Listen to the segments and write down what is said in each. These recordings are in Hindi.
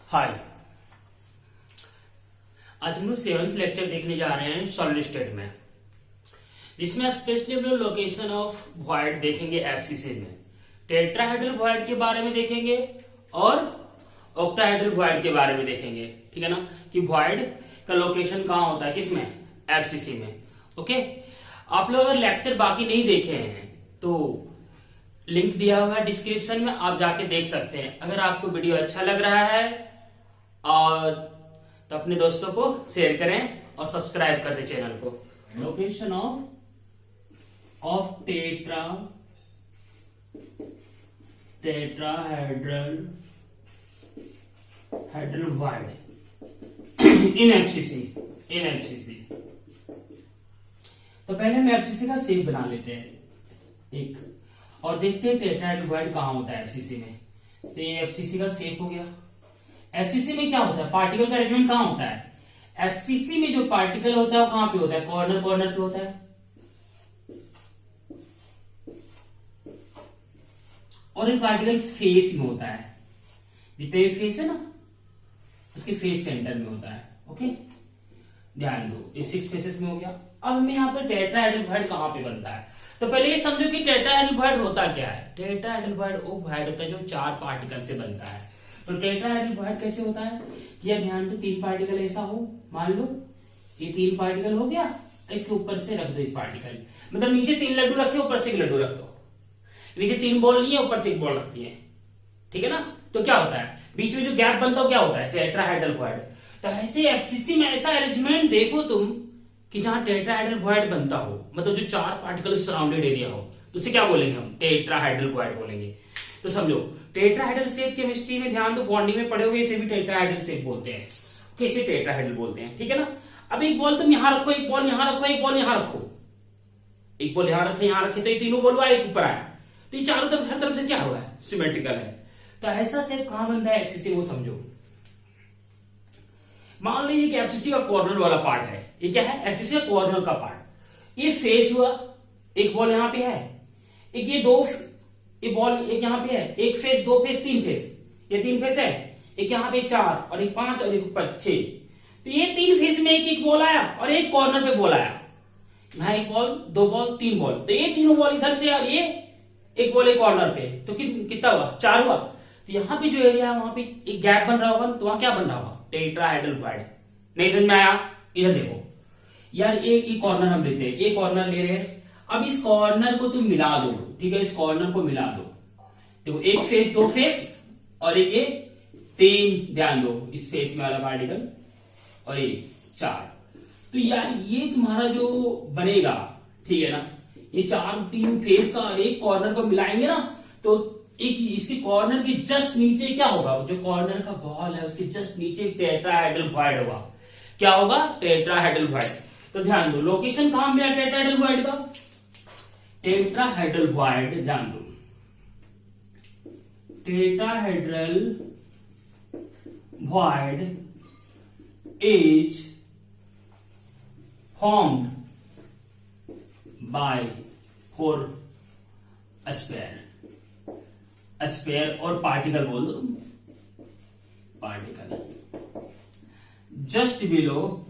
हाय। आज हम लोग 7th लेक्चर देखने जा रहे हैं सॉलिड स्टेट में, जिसमें स्पेशली हम लोग लोकेशन ऑफ वॉइड देखेंगे एफसीसी में, टेट्राहेड्रल वॉइड के बारे में देखेंगे और ऑक्टाहेड्रल वॉइड के बारे में देखेंगे। ठीक है ना, कि वॉइड का लोकेशन कहाँ होता है, किसमें, एफसीसी में। ओके, आप लोग अगर लेक्चर बाकी नहीं देखे हैं तो लिंक दिया हुआ है डिस्क्रिप्शन में, आप जाके देख सकते हैं। अगर आपको वीडियो अच्छा लग रहा है और तो अपने दोस्तों को शेयर करें और सब्सक्राइब कर दे चैनल को। Location of tetrahedral void in FCC. तो पहले हम एफसीसी का शेप बना लेते हैं एक, और देखते हैं टेट्राहेड्रल वॉइड कहां होता है एफसीसी में। तो ये एफसीसी का शेप हो गया। एफसीसी में क्या होता है, पार्टिकल का अरेंजमेंट कहां होता है। एफसीसी में जो पार्टिकल होता है वो कहां पे होता है, कॉर्नर पे होता है। और ये पार्टिकल फेस में होता है, जितने भी फेस है ना उसके फेस सेंटर में होता है। ओके, ध्यान दो, ये 6 फेसेस में हो गया। अब हमें यहाँ पे टेट्राहेड्रल वॉइड कहां पे बनता है, तो पहले ये समझो कि टेट्राहेड्रल वॉइड होता क्या है। टेट्राहेड्रल वॉइड वो वॉइड होता है जो 4 पार्टिकल से बनता है। तो टेट्राहेड्रल वॉइड कैसे होता है, यह ध्यान दो, 3 पार्टिकल ऐसा हो, मान लो ये 3 पार्टिकल हो गया, इसके ऊपर से रख दो एक पार्टिकल, मतलब नीचे 3 लड्डू रखे, ऊपर से एक लड्डू रख दो। नीचे 3 बॉल नहीं है, ऊपर से एक बॉल रखती है। ठीक है ना, तो क्या होता है, बीच में जो गैप बनता है क्या होता है, टेट्राहेड्रल वॉइड। तो ऐसे एफसीसी में ऐसा अरेंजमेंट देखो तुम कि जहां टेट्राहेड्रल वॉइड बनता हो, मतलब जो 4 पार्टिकल सराउंडेड एरिया हो, तो उसे क्या बोलेंगे हम, टेट्राहेड्रल वॉइड बोलेंगे। तो समझो टेट्राहेड्रल शेप केमिस्ट्री में ध्यान दो, बॉन्डिंग में पढ़े हुए, इसे भी टेट्राहेड्रल शेप बोलते हैं। कैसे टेट्राहेड्रल बोलते हैं, ठीक है ना। अब एक बॉल तुम यहां रखो, एक बॉल यहां रखो, एक बॉल यहां रखो, एक बॉल यहां रखे, यहां रखे, तो ये तीनों बॉल एक ऊपर आया, तो ये चारों तरफ हर तरफ से क्या हुआ है, सिमेट्रिकल है। तो ऐसा शेप कहां बनता है, एफसीसी, वो समझो। मान लीजिए कि एफसीसी का कॉर्नर वाला पार्ट है, ये क्या है, एफसीसी का कॉर्नर का पार्ट। ये फेस हुआ, एक बॉल यहां पे है, एक ये बॉल एक यहां पे है, एक फेस, 2 फेस, 3 फेस, ये 3 फेस है, एक यहां पे 4 और एक 5 और एक ऊपर 6। तो ये 3 फेस में एक बॉल आया और एक कॉर्नर पे बॉल आया, यहां एक बॉल, 2 बॉल, 3 बॉल, तो ये तीनों बॉल इधर से और ये एक बॉल एक कॉर्नर पे, तो कितना हुआ, 4 हुआ। तो यहां पे जो एरिया है वहां पे एक गैप बन रहा होगा, तो वहां क्या बन रहा होगा, टेट्राहेड्रल वॉइड। नहीं समझ में आया, इधर देखो यार, एक कॉर्नर हम लेते हैं, एक कॉर्नर ले रहे हैं। अब इस कॉर्नर को तुम मिला दो, ठीक है, इस कॉर्नर को मिला दो। देखो एक फेस, 2 फेस और एक ये 3, ध्यान दो, इस फेस में वाला पार्टिकल और ये 4। तो यार ये तुम्हारा जो बनेगा, ठीक है ना, ये 3 फेस का और एक कॉर्नर को मिलाएंगे ना, तो एक इसके कॉर्नर के जस्ट नीचे क्या होगा, जो कॉर्नर का बॉल है उसके जस्ट नीचे टेट्राहेड्रल वॉइड होगा। क्या होगा, टेट्राहेड्रल वॉइड। तो ध्यान दो, लोकेशन कहां मिला टेट्राहेड्रल वॉइड का, टेट्राहेड्रल वॉइड, ध्यान दो, tetrahedral void is formed by 4 sphere और पार्टिकल बोल दो, पार्टिकल जस्ट बिलो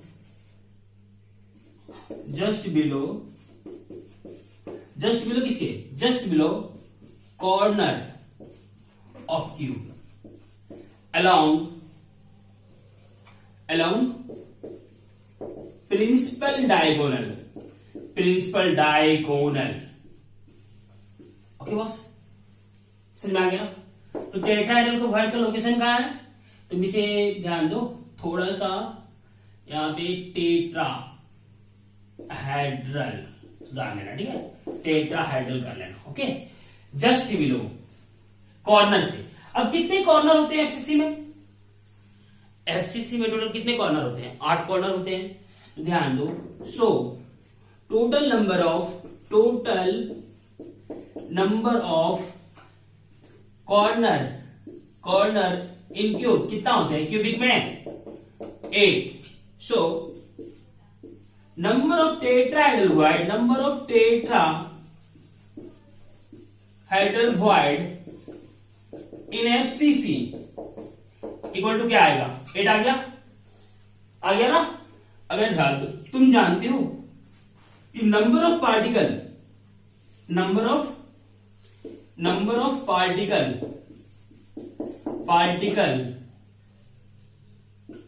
किसके, just below corner of cube along principal diagonal. Okay boss, समझ में आ गया। तो टेट्राहेड्रल का वॉइड का लोकेशन कहां है, तुम इसे ध्यान दो, थोड़ा सा यहां पे टेट्राहेड्रल सुधार लेना, ठीक है, टेट्राहेड्रल कर लेना। ओके, जस्ट बिलो कॉर्नर से। अब कितने कॉर्नर होते हैं एफसीसी में, एफसीसी में टोटल कितने कॉर्नर होते हैं, 8 कॉर्नर होते हैं। ध्यान दो, so total number of corner in cube कितना होता है, क्यूबिक में 8। So number of tetrahedral void in FCC equal to क्या आएगा, 8 आ गया ना। अगर ध्यान दो, तुम जानते हो कि number of particle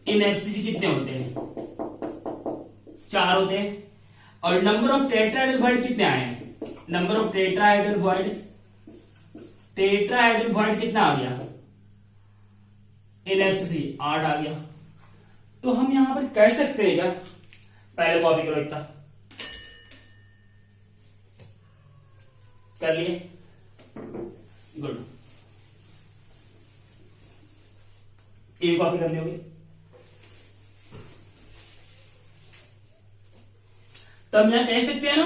in FCC कितने होते हैं, 4 होते हैं। और नंबर ऑफ टेट्राहेड्रल वॉइड कितने आए हैं, नंबर ऑफ टेट्राहेड्रल वॉइड कितना आ गया इन एफसीसी, 8 आ गया। तो हम यहां पर कह सकते हैं क्या, पहले कॉपी करो, इतना कर लिए, गुड, ये कॉपी करनी होगी। तब यहां कह सकते हैं ना,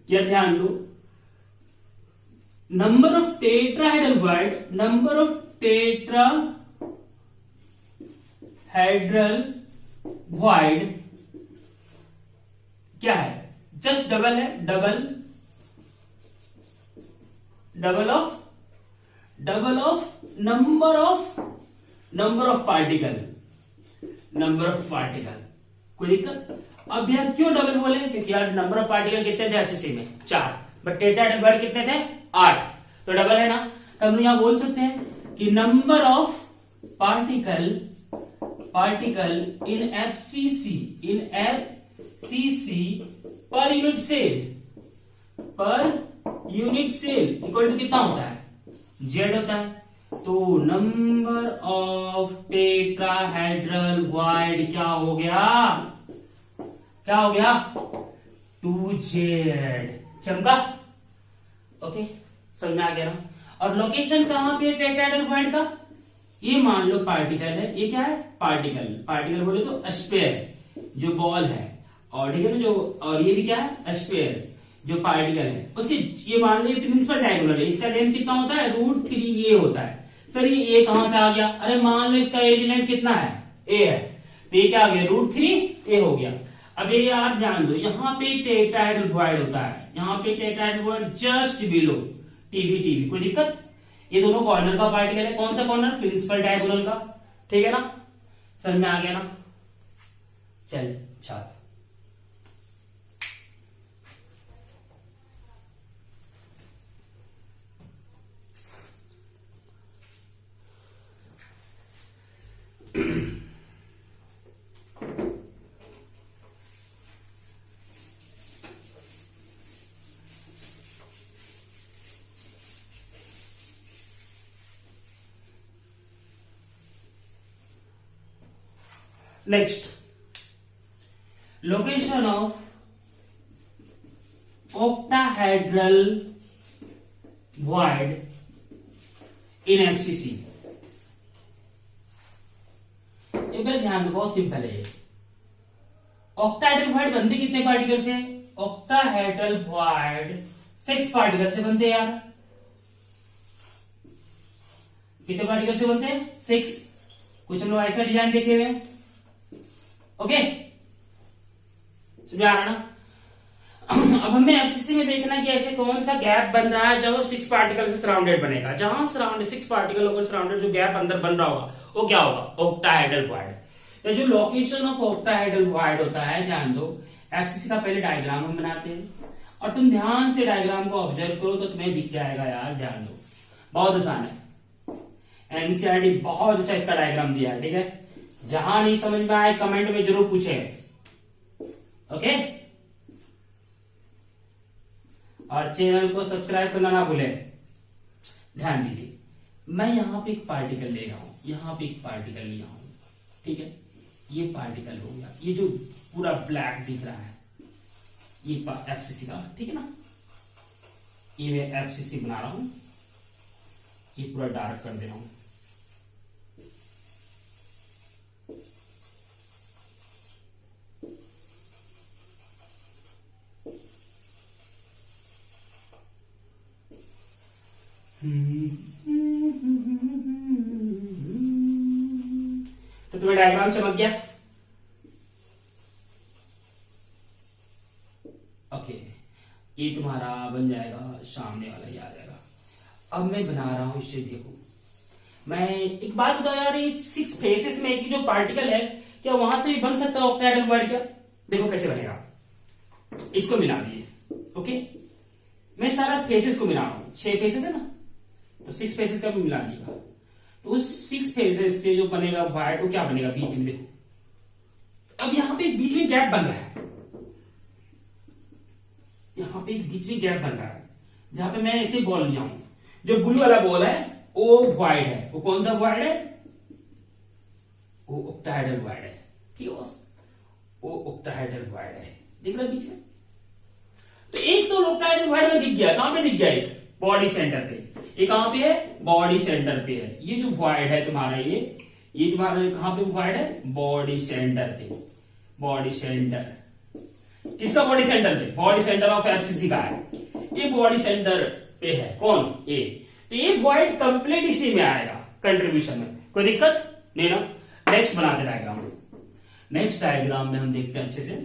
यह ध्यान दो, नंबर ऑफ टेट्राहेड्रल वॉइड क्या है, जस्ट डबल है, double of number of particle, कोई दिक्कत। अब यार क्यों डबल बोले, क्योंकि यार नंबर ऑफ पार्टिकल कितने थे एफसीसी में, 4, बट टेट्राहेड्रल वॉइड कितने थे, 8, तो डबल है ना। तब हम यहां बोल सकते हैं कि number of particle in FCC per unit cell equal to कितना होता है, जेड होता है। तो नंबर ऑफ टेट्राहेड्रल वॉइड क्या हो गया, 2z, चमका, ओके, समझ में आ गया ना। और लोकेशन कहां पे है टेट्राहेड्रल वॉइड का, ये मान लो पार्टिकल है, ये क्या है, पार्टिकल बोले तो स्फीयर जो बॉल है, और ठीक है ना, जो, और ये भी क्या है, स्फीयर जो पार्टिकल है, उसकी ये मान लो ये प्रिंसिपल डायगोनल है, इसका लेंथ कितना होता है, √3 ये होता है। सर ये a कहां से आ गया, अरे मान लो इसका एज लेंथ कितना है, a है, तो ये क्या आ गया, √3 a हो गया। अब ये यार ध्यान दो, यहाँ पे टेट्राहेड्रल वॉइड होता है, यहाँ पे tetrahedral void just below TB, कोई दिक्कत। ये दोनों कॉर्नर का पार्टिकल है, कौन सा कॉर्नर, प्रिंसिपल डायगोनल का, ठीक है ना, समझ में आ गया ना। चल छात्र, next, location of octahedral void in FCC। एक बार ध्यान दो, बहुत सिंपल है ये। ऑक्टाहेड्रल वॉइड बनते कितने पार्टिकल से, ऑक्टाहेड्रल वॉइड 6 पार्टिकल से बनते हैं यार। कितने पार्टिकल से बनते हैं, 6। कुछ हम लोग ऐसा डिजाइन देखे हुए हैं, ओके, समझ आ रहा ना। अब हमें एफसीसी में देखना कि ऐसे कौन सा गैप बन रहा है जब 6 पार्टिकल से सराउंडेड बनेगा। जहां 6 पार्टिकल होकर सराउंडेड जो गैप अंदर बन रहा होगा वो क्या होगा, ऑक्टाहेड्रल वॉइड। तो जो लोकेशन ऑफ ऑक्टाहेड्रल वॉइड होता है, ध्यान दो, एफसीसी का पहले डायग्राम हम बनाते हैं, और तुम ध्यान से डायग्राम को ऑब्जर्व करो तो तुम्हें दिख जाएगा यार। ध्यान दो, बहुत आसान है, एनसीईआरटी बहुत अच्छा इसका डायग्राम दिया है, ठीक है। जहां नहीं समझ में आए कमेंट में जरूर पूछे, ओके। और चैनल को सब्सक्राइब करना ना भूले। ध्यान दीजिए, मैं यहां पे एक पार्टिकल ले रहा हूं, यहां पे एक पार्टिकल लिया हूं, ठीक है। ये पार्टिकल हो गया, ये जो पूरा ब्लैक दिख रहा है ये एफसीसी का, ठीक है ना। ये मैं एफसीसी बना रहा हूं, ये पूरा डार्क कर दे रहा हूं। तो तुम्हें डायग्राम चमक गया, ओके। ये तुम्हारा बन जाएगा, सामने वाला ही आ जाएगा। अब मैं बना रहा हूं इससे, देखो मैं एक बात बताओ यार, ये 6 फेसेस में एक जो पार्टिकल है, क्या वहां से भी बन सकता है ऑक्टाहेड्रल वर्ड? क्या देखो कैसे बनेगा, इसको मिला दिए, ओके, मैं सारा फेसेस को मिला रहा हूं, 6 फेसेस है ना, तो 6 फेसेस का भी मिला दिएगा, तो उस 6 फेसेस से जो बनेगा वाइड, वो क्या बनेगा बीच में, देखो अब यहां पे एक बीच में गैप बन रहा है, यहां पे एक बीच में गैप बन रहा है, जहां पे मैं ऐसे बॉल लिया हूं, जो ब्लू वाला बॉल है वो वाइड है, वो कौन सा वाइड है, वो ऑक्टाहेड्रल वाइड है, ठीक है, वो ऑक्टाहेड्रल वाइड है, देख रहे बीच में, तो एक तो ऑक्टाहेड्रल वाइड में दिख गया, कहां पे दिख गया, एक बॉडी सेंटर पे, ये कहां पे है, बॉडी सेंटर पे है, ये जो वाइड है तुम्हारा, ये तुम्हारा कहां पे वाइड है, बॉडी सेंटर पे, बॉडी सेंटर, किसका बॉडी सेंटर पे, बॉडी सेंटर ऑफ एफसीसी का है, ये बॉडी सेंटर पे है, कौन, ये, तो ये वाइड कंप्लीट इसी में आएगा कंट्रीब्यूशन में, कोई दिक्कत नहीं ना। नेक्स्ट बनाते डायग्राम, नेक्स्ट डायग्राम में हम देखते हैं अच्छे से,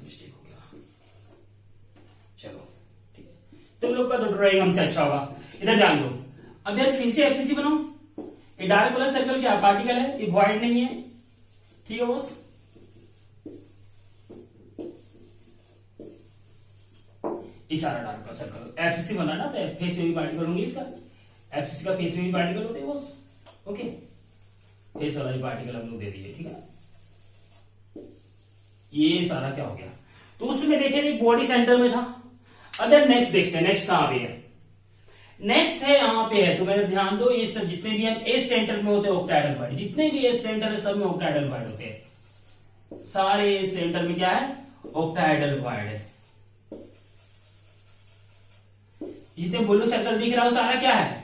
मिस्टेक हो गया, चलो ठीक है, तुम लोग का तो ड्राइंग हमसे अच्छा होगा, इधर ध्यान दो। अब यार फिर से एफसीसी बनाओ, ये डार्क कलर सर्कल क्या पार्टिकल है, ये वॉइड नहीं है, ठीक है बॉस, इशारा डार्क कलर सर्कल, एफसीसी बना ना, तो फेस में भी पार्टिकल होंगे, इसका एफसीसी का फेस में भी पार्टिकल होते हैं बॉस, ओके, फेस वाला भी पार्टिकल हम लोग दे दिए, ठीक है, ये सारा क्या हो गया, तो उसमें देखे थे बॉडी सेंटर में था। अब नेक्स्ट देखते हैं, नेक्स्ट कहां पे है, नेक्स्ट है यहां पे है, तो मेरे ध्यान दो, ये सब जितने भी हम एस सेंटर में होते हैं ऑक्टाहेड्रल वर्ड, जितने भी एस सेंटर है सब में ऑक्टाहेड्रल वर्ड होते हैं, सारे एस सेंटर में क्या है, ऑक्टाहेड्रल वर्ड है, जितने ब्लू सर्कल दिख रहा है सारा क्या है,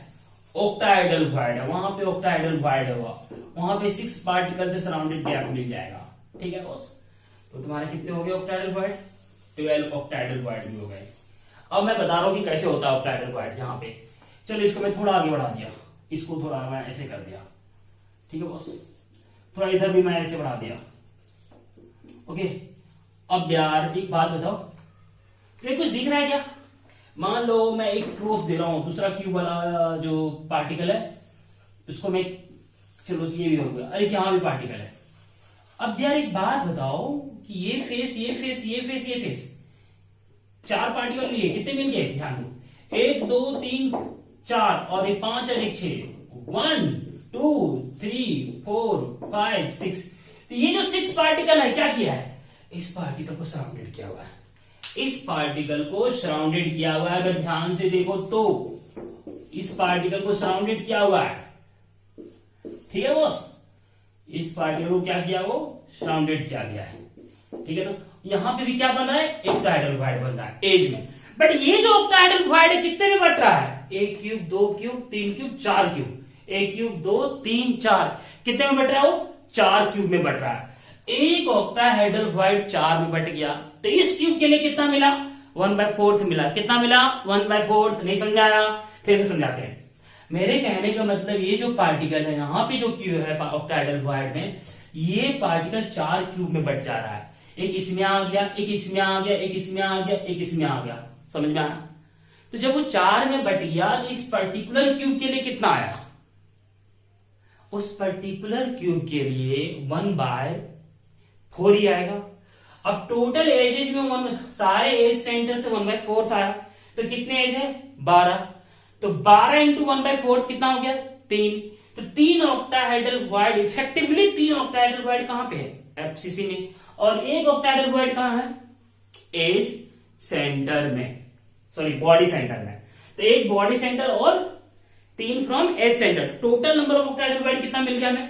ऑक्टाहेड्रल वर्ड है, वहां पे ऑक्टाहेड्रल वर्ड हुआ, वहां पे 6 पार्टिकल से सराउंडेड गैप मिल जाएगा, ठीक है बॉस, तो तुम्हारे कितने हो गए ऑक्टाहेड्रल वर्ड, 12 ऑक्टाहेड्रल वर्ड भी हो गए। अब मैं बता रहा हूं कि कैसे होता है ऑक्टाहेड्रल वर्ड, यहाँ पे चलो इसको मैं थोड़ा आगे बढ़ा दिया, इसको थोड़ा मैं ऐसे कर दिया, ठीक है बॉस, थोड़ा इधर भी मैं ऐसे बढ़ा दिया, ओके। अब यार एक बात बताओ, तो कुछ दिख रहा है क्या, मान लो मैं एक क्रॉस दे रहा हूं, दूसरा क्यूब वाला जो पार्टिकल है उसको मैं, चलो ये भी हो गया, अरे यहां भी पार्टिकल है। अब यार एक बात बताओ कि ये फेस, ये फेस, ये फेस, ये फेस, 4 पार्टिकल लिए, कितने मिल गए, ध्यान दो, 1 2 3 4 और एक 5 और एक 6, 1 2 3 4 5 6, तो ये जो 6 पार्टिकल है क्या किया है, इस पार्टिकल को सराउंडेड किया हुआ है, इस पार्टिकल को सराउंडेड किया हुआ है, अगर ध्यान से देखो तो इस पार्टिकल को सराउंडेड किया हुआ है, ठीक है बॉस, इस पार्टिकल को क्या किया, वो सराउंडेड किया गया है, ठीक है ना। यहां पे भी क्या बन रहा है, ऑक्टाहेड्रल वर्ड बन रहा है एज में, बट ये जो ऑक्टाहेड्रल वर्ड है कितने में बट रहा है, 1 cube 2 cube 3 cube 4 cube, 1 cube 2 3 4, कितने में बट रहा है, वो 4 क्यूब में बट रहा है, एक ऑक्टाहेड्रल वर्ड 4 में बट गया, तो इस क्यूब के लिए कितना मिला, 1/4 मिला, कितना मिला, 1/4, नहीं समझाया, फिर से समझाते हैं। मेरे कहने का मतलब ये जो पार्टिकल है यहाँ पे जो क्यूब है ऑक्टाहेड्रल वर्ड में, ये पार्टिकल 4 क्यूब में बट जा रहा है, एक इसमें आ गया, एक इसमें आ गया, एक इसमें आ गया, एक इसमें आ गया, समझ में आया। तो जब वो 4 में बट गया तो इस पर्टिकुलर क्यूब के लिए कितना आया, उस पर्टिकुलर क्यूब के लिए 1/4 ही आएगा। अब टोटल एजेज में सारे एज सेंटर से 1/4 आया, तो कितने एज है, 12, तो 12 इंटू 1/4 कितना हो गया, 3, तो 3 octahedral word, effectively 3 octahedral void कहां पे है, एफसीसी में, और एक ऑक्टाहेड्रल वर्ड कहां है, एज सेंटर में, सॉरी बॉडी सेंटर में, तो एक बॉडी सेंटर और 3 from edge centre, total number of octahedral void कितना मिल गया हमें,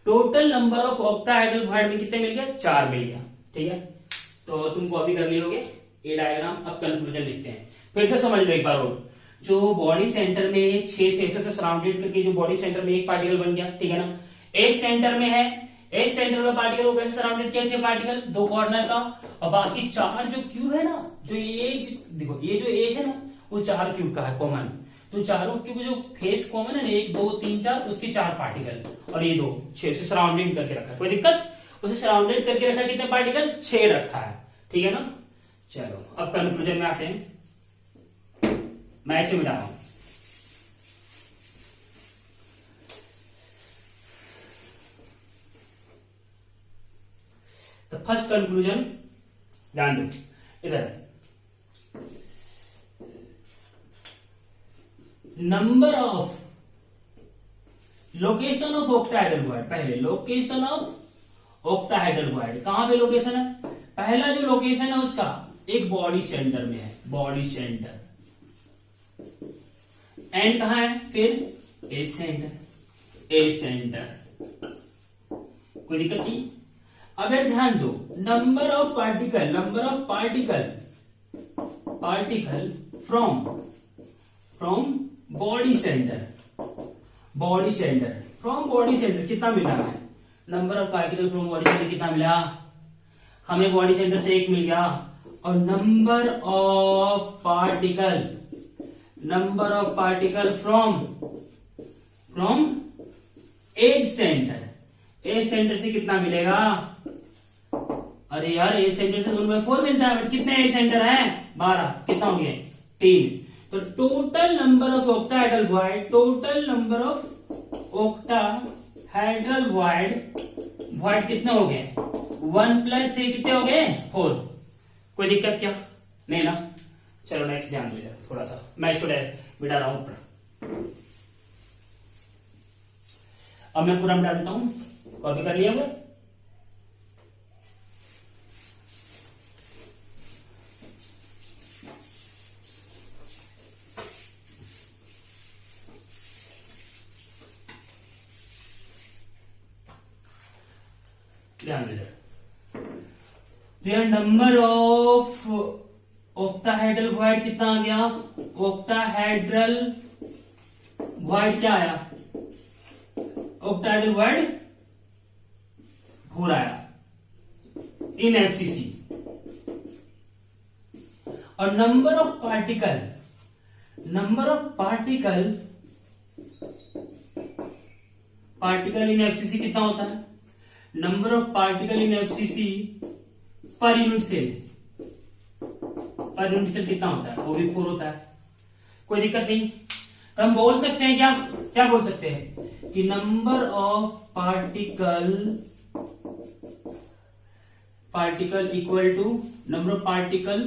total number of octahedral void में कितने मिल गया, 4 मिल गया, ठीक है। तो तुम कॉपी कर लियोगे ये डायग्राम। अब कंक्लूजन लिखते हैं, फिर से समझ लो एक बार और, जो बॉडी सेंटर में 6 फेसेस से सराउंडेड करके जो बॉडी सेंटर में एक पार्टिकल बन गया, ठीक है ना, एज सेंटर में है एज सेंटर वाला पार्टिकल को कैसे सराउंडेड किया 6 पार्टिकल, 2 कॉर्नर का, और बाकी 4 जो क्यूब है ना, जो एज देखो ये जो एज है ना वो 4 क्यूब का है कॉमन, तो चारों क्यूब जो फेस कॉमन है ना 1 2 3 4 उसके 4 पार्टिकल, और ये 2 6 से सराउंडेड करके रखा है, कोई दिक्कत, उसे सराउंडेड करके रखा है, कितने पार्टिकल 6 रखा है, ठीक है ना। चलो अब कंक्लूजन में आते हैं, मैं ऐसे मिटा रहा हूं। तो फर्स्ट कंक्लूजन ध्यान दो इधर, number of location of octahedral bond, पहले लोकेशन ऑफ ऑक्टाहेड्रल बॉन्ड कहां पे लोकेशन है, पहला जो लोकेशन है उसका एक बॉडी सेंटर में है, बॉडी सेंटर, एंड कहां है फिर ए सेंटर, ए सेंटर, कोई दिक्कत नहीं। अब ध्यान दो, number of particle, number of particle, particle from body centre, body centre from body centre कितना मिला है, number of particle from body centre कितना मिला हमें, बॉडी सेंटर से 1 मिल गया, और number of particle, number of particle from edge centre, edge centre से कितना मिलेगा, अरे यार एज सेंटर से 2/4 मिलता है, बट कितने एज सेंटर हैं 12, कितना हो गया 3, तो total number of octahedral void, total number of octahedral void कितने हो गए 1 + 3 कितने हो गए 4, कोई दिक्कत क्या नहीं ना। चलो नेक्स्ट ध्यान दो इधर थोड़ा सा, मैं इसको मिटा रहा हूं ऊपर, अब मैं पूरा मिटा देता हूं, कॉपी कर लिया होगा, ध्यान दो इधर, नंबर ऑफ ऑक्टाहेड्रल वॉइड कितना आ गया, ऑक्टाहेड्रल वॉइड क्या आया, ऑक्टाहेड्रल वॉइड 4 आया इन एफसीसी, और number of particle, number of particle, particle in FCC कितना होता है, number of particle in FCC per unit cell, per unit cell कितना होता है, वो भी 4 होता है, कोई दिक्कत नहीं। तो हम बोल सकते हैं क्या, क्या बोल सकते हैं कि number of particle equal to number of particle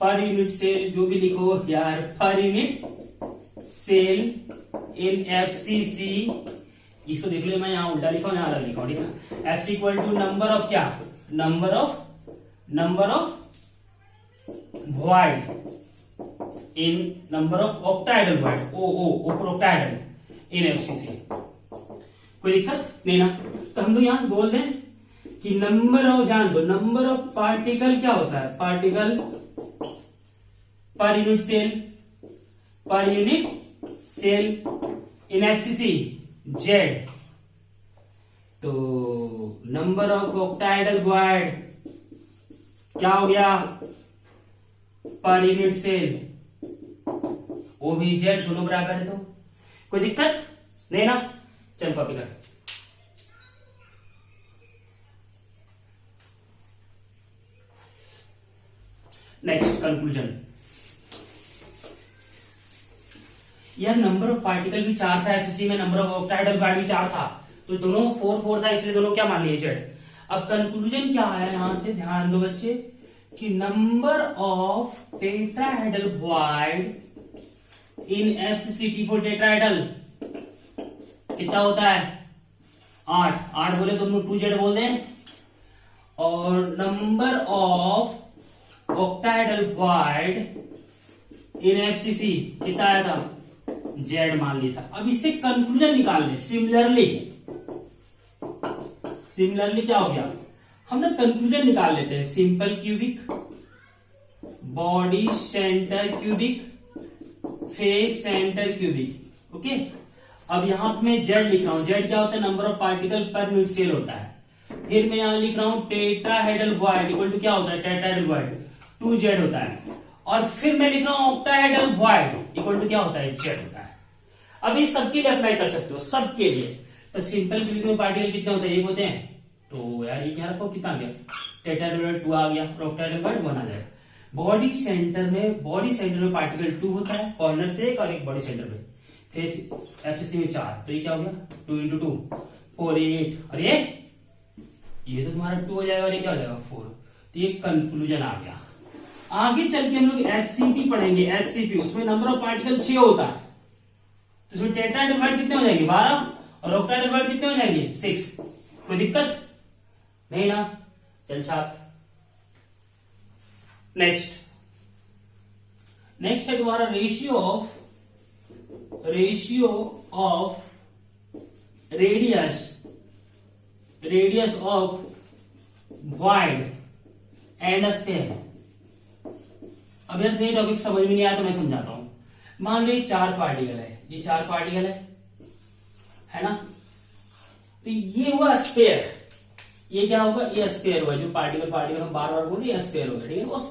per unit cell, जो भी लिखो यार, पर यूनिट सेल इन एफसीसी, इसको देख लो, मैं यहां उल्टा लिखा हूं यहां अलग लिखा हूं, ठीक है, F equal to number of क्या, number of void in number of octahedral void, octahedral in FCC, कोई दिक्कत नहीं ना। तो हम लोग यहां बोल दें कि नंबर ऑफ, ध्यान दो, नंबर ऑफ पार्टिकल क्या होता है, पार्टिकल पर यूनिट सेल इन एफसीसी जेड, तो नंबर ऑफ ऑक्टाहेड्रल वॉइड क्या हो गया पर यूनिट सेल, वो भी जेड, दोनों बराबर है, तो कोई दिक्कत नहीं ना। चल कॉपी कर, नेक्स्ट कंक्लूजन, यह नंबर ऑफ पार्टिकल भी 4 था एफसीसी में, नंबर ऑफ ऑक्टाहेड्रल वॉइड भी 4 था, तो दोनों 4 था, इसलिए दोनों क्या मान लिए जेड। अब कंक्लूजन क्या आया यहां से, ध्यान दो बच्चे, कि number of tetrahedral void in FCC for tetrahedral कितना होता है 8 बोले तो हम लोग 2z बोल दें, और number of octahedral void in FCC कितना आया था z मान लिया था। अब इससे कंक्लूजन निकाल ले, सिमिलरली क्या हो गया, हम ना कंक्लूजन निकाल लेते हैं, simple cubic, body centre cubic, face centre cubic, okay. अब यहाँ पे मैं जेड लिख रहा हूँ, जेड क्या होता है, number of particle per unit cell होता है। फिर मैं यहाँ लिख रहा हूँ टेट्राहेड्रल वॉइड इक्वल टू क्या होता है, टेट्राहेड्रल वॉइड 2z होता है। और फिर मैं लिख रहा हूँ ऑक्टाहेड्रल वॉइड इक्वल टू क्या होता है, z होता है। अब इस सबके लिए अप्लाई कर सकते हो, सबके लिए। तो सिंपल क्यूबिक में पार्टिकल कितने होते हैं, एक होते हैं। तो यार ये क्या रखो, कितना आ गया, टेट्राहेड्रल वॉइड 2 आ गया और ऑक्टाहेड्रल वॉइड 1 आ जाएगा। बॉडी सेंटर में पार्टिकल 2 होता है, कॉर्नर से एक और एक बॉडी सेंटर में, फेस एफसीसी में 4। तो ये क्या हो गया, 2 × 2 4 8, और ये तो तुम्हारा 2 हो जाएगा और ये क्या हो जाएगा 4। तो ये कंक्लूजन आ गया। आगे चल के हम लोग एचसीपी पढ़ेंगे, एचसीपी उसमें नंबर ऑफ पार्टिकल 6 होता है। तो इसमें टेट्राहेड्रल वॉइड कितने हो जाएंगे, 12, और ऑक्टाहेड्रल वॉइड कितने हो जाएंगे, 6। कोई दिक्कत नहीं ना, चल छाप। नेक्स्ट है तुम्हारा ratio of radius of void and sphere. अब यार ये टॉपिक समझ में नहीं आया तो मैं समझाता हूं। मान लो ये 4 पार्टिकल है, ये 4 पार्टिकल है ना। तो ये हुआ स्फीयर, ये क्या होगा, ये स्फीयर हुआ। जो पार्टिकल हम बार बार बोल रहे हैं, स्फीयर होगा, ठीक है बॉस।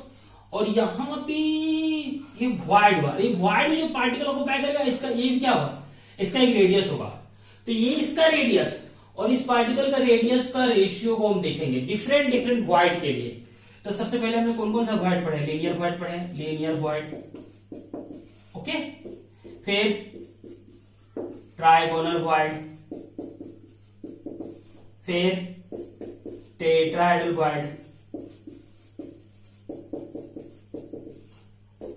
और यहां पे ये वॉइड हुआ, ये वॉइड में जो पार्टिकल ऑक्यूपाई करेगा, इसका ये क्या होगा, इसका एक रेडियस होगा। तो ये इसका रेडियस और इस पार्टिकल का रेडियस का रेशियो को हम देखेंगे डिफरेंट वॉइड के लिए। तो सबसे पहले हमने कौन कौन सा वॉइड पढ़ा है, लीनियर वॉइड पढ़े हैं, लीनियर वॉइड, ओके। फिर ट्राइगोनल वॉइड, फिर टेट्राहेड्रल वॉइड,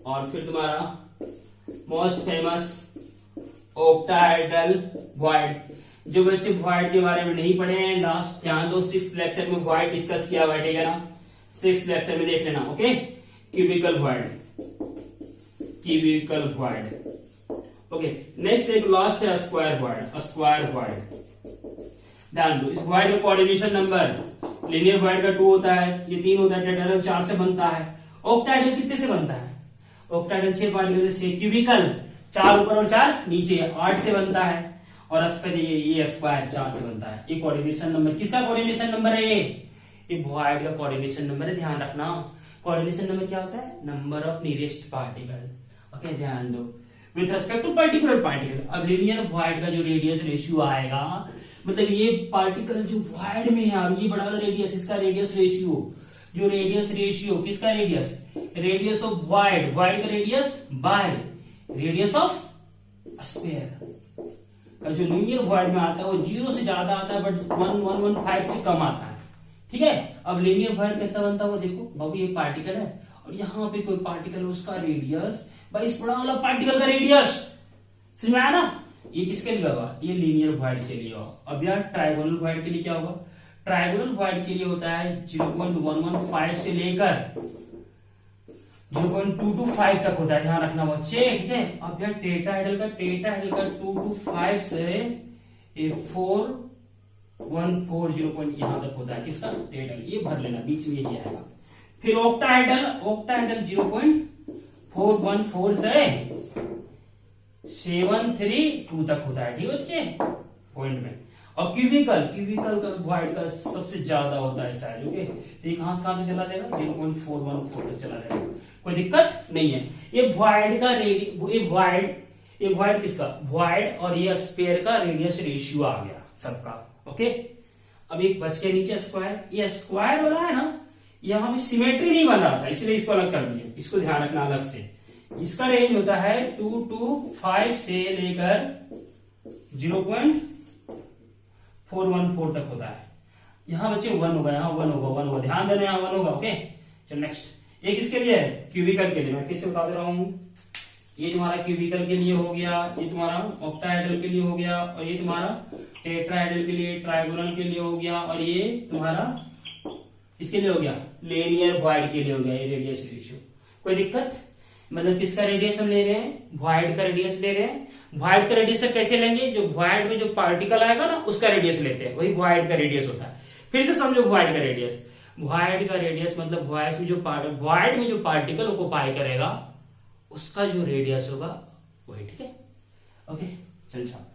और फिर तुम्हारा मोस्ट फेमस ऑक्टाहेड्रल वॉइड। जो बच्चे वॉइड के बारे में नहीं पढ़े हैं, लास्ट ध्यान दो, 6th लेक्चर में वॉइड डिस्कस किया हुआ है, ठीक है ना, 6th लेक्चर में देख लेना, okay. Cubical void, okay. Next एक लास्ट है स्क्वायर वॉइड। ध्यान दो, इस वॉइड का कोऑर्डिनेशन नंबर लीनियर वॉइड का 2 होता है, ये 3 होता है, टेट्राहेड्रल 4 से बनता है। ऑक्टाहेड्रल कितने से बनता है, ऑक्टाहेड्रल 6 पार्टिकल से। क्यूबिकल 4 ऊपर और 4 नीचे, 8 से बनता है। और ये स्क्वायर 4 से बनता है। ये कोऑर्डिनेशन नंबर, किसका कोऑर्डिनेशन नंबर है, ये वॉइड का कोऑर्डिनेशन नंबर है। ध्यान रखना, कोऑर्डिनेशन नंबर क्या होता है, number of nearest particle, okay. ध्यान दो, with respect to particular particle. अब लीनियर वॉइड का जो रेडियस रेशियो आएगा, मतलब ये पार्टिकल जो वॉइड में है, ये बड़ा वाला रेडियस, इसका रेडियस रेशियो, जो रेडियस रेशियो, किसका रेडियस ऑफ वॉइड का radius by radius of sphere का जो लीनियर वॉइड में आता है वो 0 से ज्यादा आता है, बट 1.115 से कम आता है, ठीक है। अब लीनियर वॉइड कैसा बनता है वो देखो बाबू, ये पार्टिकल है और यहाँ पे कोई पार्टिकल है, उसका रेडियस भाई इस बड़ा वाला पार्टिकल का रेडियस, समझ में आया ना। ये किसके लिए होगा, ये लीनियर वॉइड के लिए होगा। अब यार ट्राइगोनल वॉइड के लिए क्या होगा, ट्राइगोनल वॉइड के लिए होता है 0.115 से लेकर 0.225 तक होता है, ध्यान रखना बच्चे, ठीक है। अब यार टेट्राहेड्रल का 2 to 5 से 414 यहां तक होता है, किसका, टेट्राहेड्रल, ये भर लेना, बीच में यही आएगा। फिर ऑक्टाहेड्रल 0.414 से 732 तक होता है, ठीक है बच्चे, पॉइंट में। और क्यूबिकल का वॉइड का सबसे ज्यादा होता है साइज, ओके। तो ये कहां तक चला जाएगा, 0.414 तक चला जाएगा, कोई दिक्कत नहीं है। ये वॉइड का ये वॉइड किसका, वॉइड और ये स्फीयर का रेडियस रेशियो आ गया सबका, ओके। अब एक बच के नीचे स्क्वायर, ये स्क्वायर वाला है ना, यहां पे सिमेट्री नहीं बन रहा था, इसलिए इसको अलग कर दिया, इसको ध्यान रखना अलग से। इसका रेंज होता है 2 to 5 से लेकर 0.414 तक होता है। यहां बच्चे 1 होगा, यहाँ 1 होगा, ध्यान देना, यहाँ 1 होगा, ओके। चल नेक्स्ट, ये किसके लिए है, क्यूबिकल के लिए। मैं फिर से बता दे रहा हूं, ये तुम्हारा क्यूबिकल के लिए हो गया, ये तुम्हारा ऑक्टाहेड्रल के लिए हो गया, और ये तुम्हारा टेट्राहेड्रल के लिए, ट्राइगोनल के लिए हो गया, और ये तुम्हारा किसके लिए हो गया, लीनियर वॉइड के लिए हो गया। ये रेडियस रेशियो, कोई दिक्कत, मतलब किसका रेडियस हम ले रहे हैं, वॉइड का रेडियस ले रहे हैं। वॉइड का रेडियस कैसे लेंगे, जो वॉइड में जो पार्टिकल आएगा ना उसका रेडियस लेते हैं, वही वॉइड का रेडियस होता है। फिर से समझो, वॉइड का रेडियस मतलब वॉइड में जो पार्टिकल ऑक्यूपाई करेगा उसका जो रेडियस होगा वही, ठीक है, ओके। चल साहब।